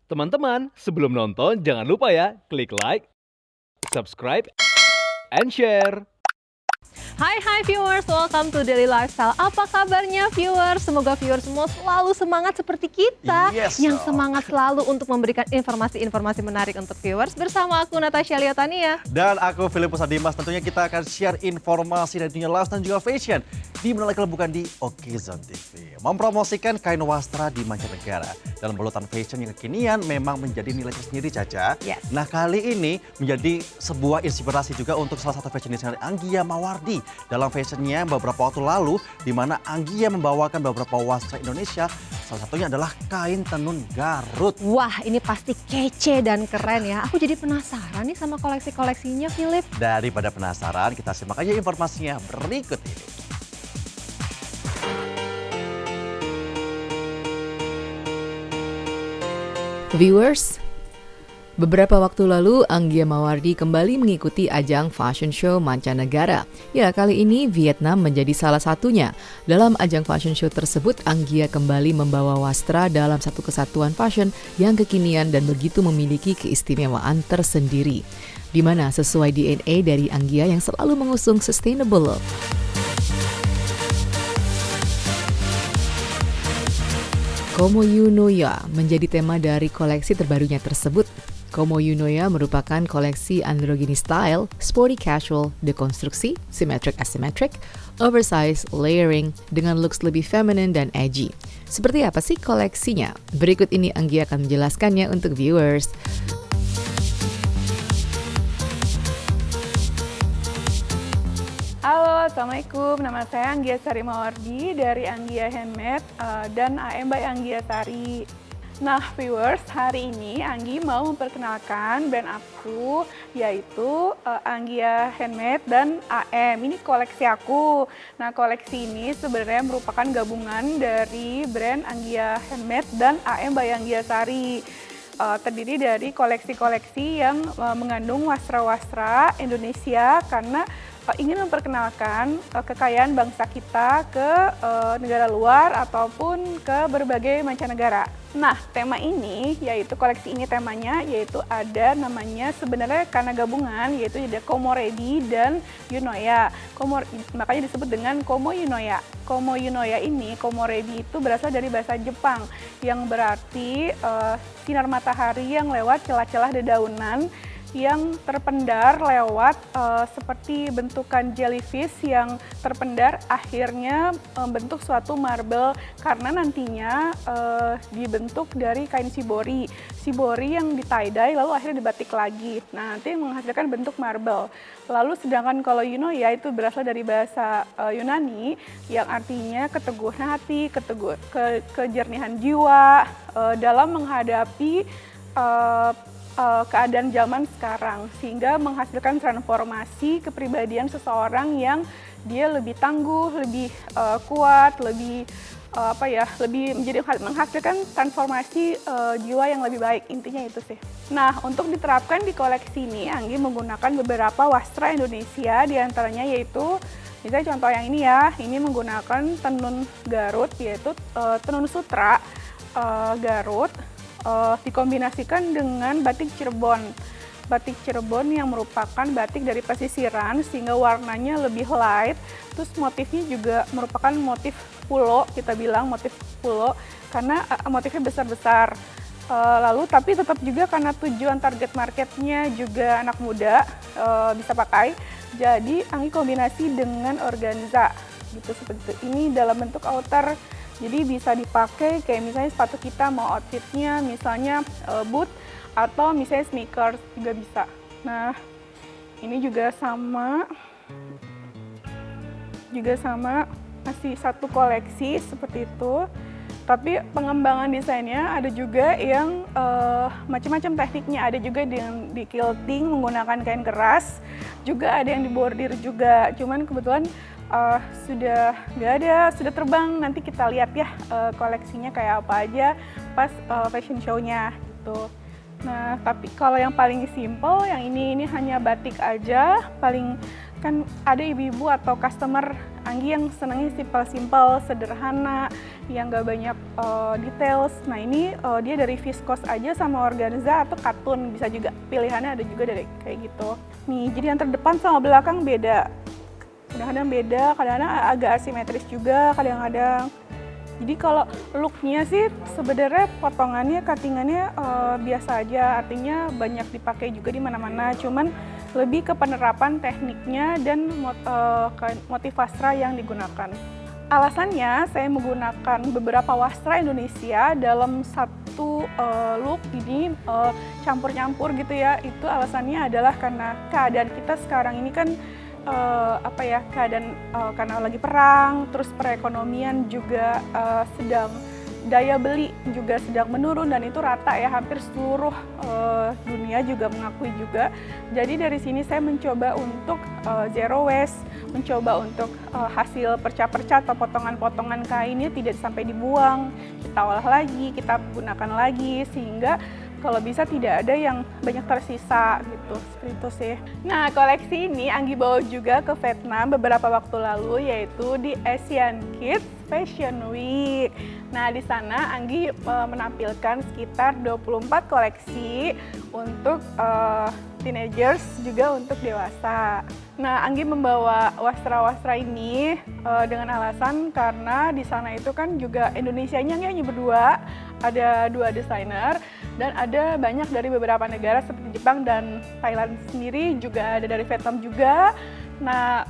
Teman-teman, sebelum nonton jangan lupa ya, klik like, subscribe, and share. Hai viewers, welcome to Daily Lifestyle. Apa kabarnya viewers? Semoga viewers semua selalu semangat seperti kita. Yes, yang dong. semangat selalu untuk memberikan informasi-informasi menarik untuk viewers. Bersama aku Natasha Liotania. Dan aku Filipus Adimas, tentunya kita akan share informasi dari dunia lifestyle dan juga fashion di mana lagi kalau bukan di Okizon TV. Mempromosikan kain wastra di mancanegara dalam balutan fashion yang kekinian memang menjadi nilai tersendiri, Caca. Yes. Nah, kali ini menjadi sebuah inspirasi juga untuk salah satu fashion designer Anggia Mawardi dalam fashionnya beberapa waktu lalu, di mana Anggia membawakan beberapa wastra Indonesia. Salah satunya adalah kain tenun Garut. Wah, ini pasti kece dan keren ya. Aku jadi penasaran nih sama koleksi-koleksinya, Philip. Daripada penasaran, kita simak aja informasinya berikut ini. Viewers, beberapa waktu lalu Anggia Mawardi kembali mengikuti ajang fashion show mancanegara. Ya, kali ini Vietnam menjadi salah satunya. Dalam ajang fashion show tersebut, Anggia kembali membawa wastra dalam satu kesatuan fashion yang kekinian dan begitu memiliki keistimewaan tersendiri. Di mana sesuai DNA dari Anggia yang selalu mengusung sustainable look. Como You Know Ya menjadi tema dari koleksi terbarunya tersebut. Como You Know Ya merupakan koleksi androgyny style, sporty casual, dekonstruksi, symmetric asymmetric, oversize, layering, dengan looks lebih feminine dan edgy. Seperti apa sih koleksinya? Berikut ini Anggia akan menjelaskannya untuk viewers. Halo, Assalamualaikum. Nama saya Anggia Sari Mawardi dari Anggia Handmade dan AM by Anggia Sari. Nah, viewers, hari ini Anggi mau memperkenalkan brand aku, yaitu Anggia Handmade dan AM. Ini koleksi aku. Nah, koleksi ini sebenarnya merupakan gabungan dari brand Anggia Handmade dan AM by Anggia Sari. Terdiri dari koleksi-koleksi yang mengandung wastra-wastra Indonesia karena ingin memperkenalkan kekayaan bangsa kita ke negara luar ataupun ke berbagai mancanegara. Nah, tema ini yaitu koleksi ini temanya yaitu ada namanya sebenarnya karena gabungan yaitu ada Komoredi dan Yunoya. Makanya disebut dengan Como Yunoya. Como Yunoya ini, Komoredi itu berasal dari bahasa Jepang yang berarti sinar matahari yang lewat celah-celah dedaunan yang terpendar lewat seperti bentukan jellyfish yang terpendar akhirnya membentuk suatu marble karena nantinya dibentuk dari kain shibori yang di tie-dye lalu akhirnya dibatik lagi. Nah, nanti menghasilkan bentuk marble. Lalu sedangkan kalau Yunoya itu berasal dari bahasa Yunani yang artinya keteguhan hati, kejernihan jiwa dalam menghadapi keadaan zaman sekarang sehingga menghasilkan transformasi kepribadian seseorang yang dia lebih tangguh, lebih kuat, lebih menghasilkan transformasi jiwa yang lebih baik, intinya itu sih. Nah, untuk diterapkan di koleksi ini, Anggi menggunakan beberapa wastra Indonesia, diantaranya yaitu misalnya contoh yang ini ya, ini menggunakan tenun Garut yaitu tenun sutra Garut. Dikombinasikan dengan batik Cirebon. Batik Cirebon yang merupakan batik dari pesisiran sehingga warnanya lebih light. Terus motifnya juga merupakan motif pulo, kita bilang motif pulo karena motifnya besar-besar. Lalu tapi tetap juga karena tujuan target marketnya juga anak muda bisa pakai. Jadi Anggi kombinasi dengan organza gitu seperti itu. Ini dalam bentuk outer. Jadi bisa dipakai kayak misalnya sepatu kita mau outfitnya misalnya boot atau misalnya sneakers juga bisa. Nah, ini juga sama masih satu koleksi seperti itu. Tapi pengembangan desainnya ada juga yang macam-macam tekniknya. Ada juga yang di quilting menggunakan kain keras, juga ada yang di bordir juga. Cuman kebetulan sudah nggak ada, sudah terbang. Nanti kita lihat ya koleksinya kayak apa aja pas fashion show-nya gitu. Nah, tapi kalau yang paling simple, yang ini hanya batik aja, paling kan ada ibu-ibu atau customer Anggi yang senangnya simple-simple, sederhana, yang gak banyak details. Nah ini dia dari viscose aja sama organza atau katun, bisa juga pilihannya ada juga dari kayak gitu. Nih, jadi yang terdepan sama belakang beda. Kadang-kadang beda, kadang-kadang agak asimetris juga, kadang-kadang. Jadi kalau looknya sih sebenarnya potongannya, cuttingannya biasa aja, artinya banyak dipakai juga di mana-mana. Cuman lebih ke penerapan tekniknya dan motif wastra yang digunakan. Alasannya saya menggunakan beberapa wastra Indonesia dalam satu look ini campur-campur gitu ya. Itu alasannya adalah karena keadaan kita sekarang ini kan keadaan karena lagi perang, terus perekonomian juga sedang, daya beli juga sedang menurun dan itu rata ya, hampir seluruh dunia juga mengakui juga. Jadi dari sini saya mencoba untuk zero waste, mencoba untuk hasil perca-perca atau potongan-potongan kainnya tidak sampai dibuang, kita olah lagi, kita gunakan lagi, sehingga kalau bisa tidak ada yang banyak tersisa gitu, seperti itu sih. Nah, koleksi ini Anggi bawa juga ke Vietnam beberapa waktu lalu, yaitu di Asian Kids Fashion Week. Nah, di sana Anggi menampilkan sekitar 24 koleksi untuk teenagers juga untuk dewasa. Nah, Anggi membawa wastra-wastra ini dengan alasan karena di sana itu kan juga Indonesianya hanya berdua, ada 2 desainer dan ada banyak dari beberapa negara seperti Jepang dan Thailand sendiri, juga ada dari Vietnam juga. Nah,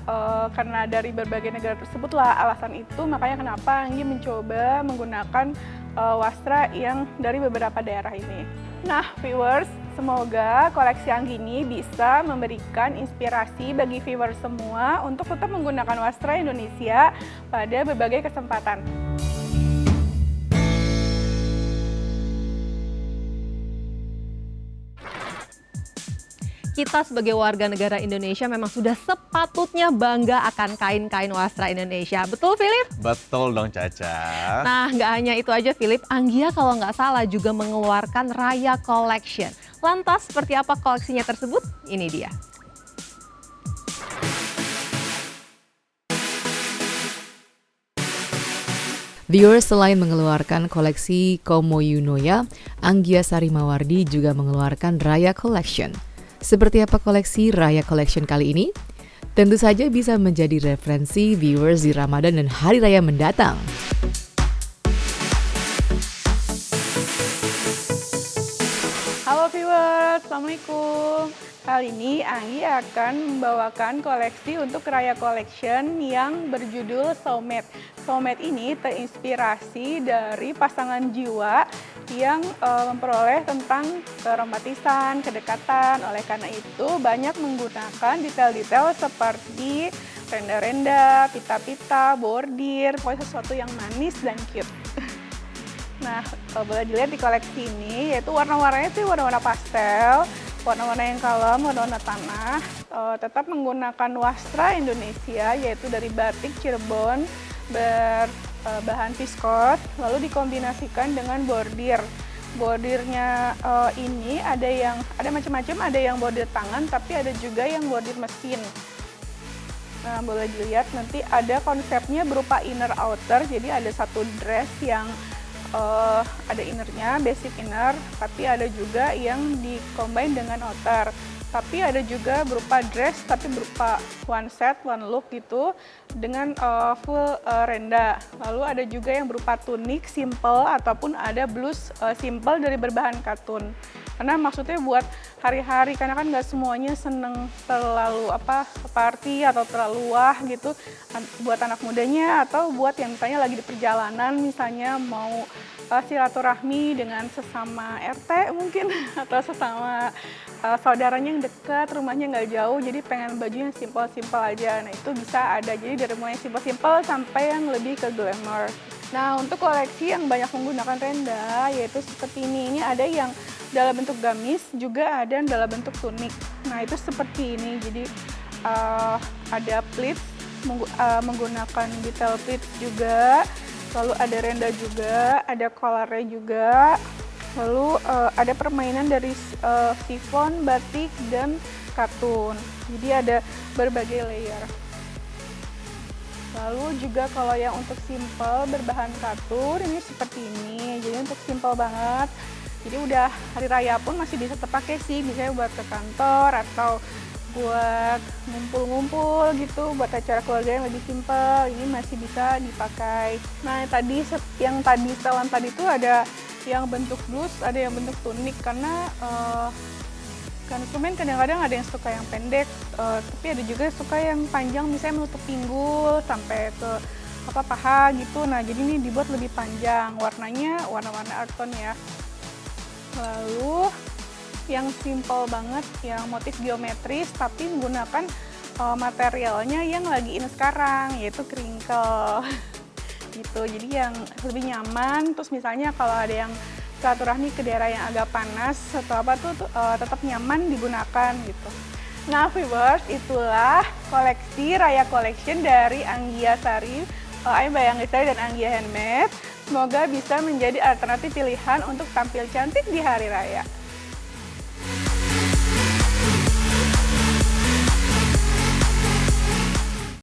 karena dari berbagai negara tersebutlah alasan itu, makanya kenapa Anggi mencoba menggunakan wastra yang dari beberapa daerah ini. Nah, viewers, semoga koleksi Anggi ini bisa memberikan inspirasi bagi viewers semua untuk tetap menggunakan wastra Indonesia pada berbagai kesempatan. Kita sebagai warga negara Indonesia memang sudah sepatutnya bangga akan kain-kain wastra Indonesia. Betul, Philip? Betul dong, Caca. Nah, nggak hanya itu aja, Philip. Anggia kalau nggak salah juga mengeluarkan Raya Collection. Lantas, seperti apa koleksinya tersebut? Ini dia. Viewers, selain mengeluarkan koleksi Komo Yunoya, Anggia Sari Mawardi juga mengeluarkan Raya Collection. Seperti apa koleksi Raya Collection kali ini? Tentu saja bisa menjadi referensi viewers di Ramadan dan Hari Raya mendatang. Halo viewers, Assalamualaikum. Kali ini Anggi akan membawakan koleksi untuk Raya Collection yang berjudul Soulmate. Soulmate ini terinspirasi dari pasangan jiwa yang memperoleh tentang keromantisan, kedekatan. Oleh karena itu banyak menggunakan detail-detail seperti renda-renda, pita-pita, bordir, pokoknya sesuatu yang manis dan cute. Nah, kalau boleh dilihat di koleksi ini, yaitu warna-warnanya itu warna-warna pastel, warna-warna yang kalem, warna-warna tanah, tetap menggunakan wastra Indonesia, yaitu dari batik Cirebon, berbahan viskos, lalu dikombinasikan dengan bordir. Bordirnya ini ada macam-macam, ada yang bordir tangan, tapi ada juga yang bordir mesin. Nah, boleh dilihat nanti ada konsepnya berupa inner outer, jadi ada satu dress yang ada innernya, basic inner, tapi ada juga yang di-combine dengan outer. Tapi ada juga berupa dress, tapi berupa one set, one look gitu, dengan full renda. Lalu ada juga yang berupa tunik simple, ataupun ada blus simple dari berbahan katun. Karena maksudnya buat hari-hari, karena kan nggak semuanya seneng terlalu party atau terlalu wah gitu. Buat anak mudanya atau buat yang misalnya lagi di perjalanan, misalnya mau silaturahmi dengan sesama RT mungkin, atau sesama saudaranya yang dekat, rumahnya nggak jauh, jadi pengen baju yang simple-simple aja. Nah itu bisa ada, jadi dari mulai simple-simple sampai yang lebih ke glamour. Nah untuk koleksi yang banyak menggunakan renda, yaitu seperti ini ada yang dalam bentuk gamis, juga ada yang dalam bentuk tunik. Nah itu seperti ini, jadi ada pleats, menggunakan detail pleats juga, lalu ada renda juga, ada collarnya juga, lalu ada permainan dari chiffon, batik, dan katun. Jadi ada berbagai layer. Lalu juga kalau yang untuk simple berbahan katun ini seperti ini. Jadi untuk simple banget. Jadi udah hari raya pun masih bisa terpakai sih, misalnya buat ke kantor atau buat ngumpul-ngumpul gitu, buat acara keluarga yang lebih simple, ini masih bisa dipakai. Nah yang tadi setelan tadi itu ada yang bentuk blus, ada yang bentuk tunik, karena konsumen kadang-kadang ada yang suka yang pendek, tapi ada juga yang suka yang panjang, misalnya menutup pinggul sampai ke paha gitu. Nah jadi ini dibuat lebih panjang, warnanya warna-warna earth tone ya. Lalu yang simple banget, yang motif geometris tapi menggunakan materialnya yang lagi in sekarang, yaitu crinkle gitu. Jadi yang lebih nyaman. Terus misalnya kalau ada yang silaturahmi ke daerah yang agak panas atau apa tuh tetap nyaman digunakan gitu. Nah viewers, itulah koleksi Raya Collection dari Anggia Sari, I'm by Anggia Sari dan Anggia Handmade. Semoga bisa menjadi alternatif pilihan untuk tampil cantik di hari raya.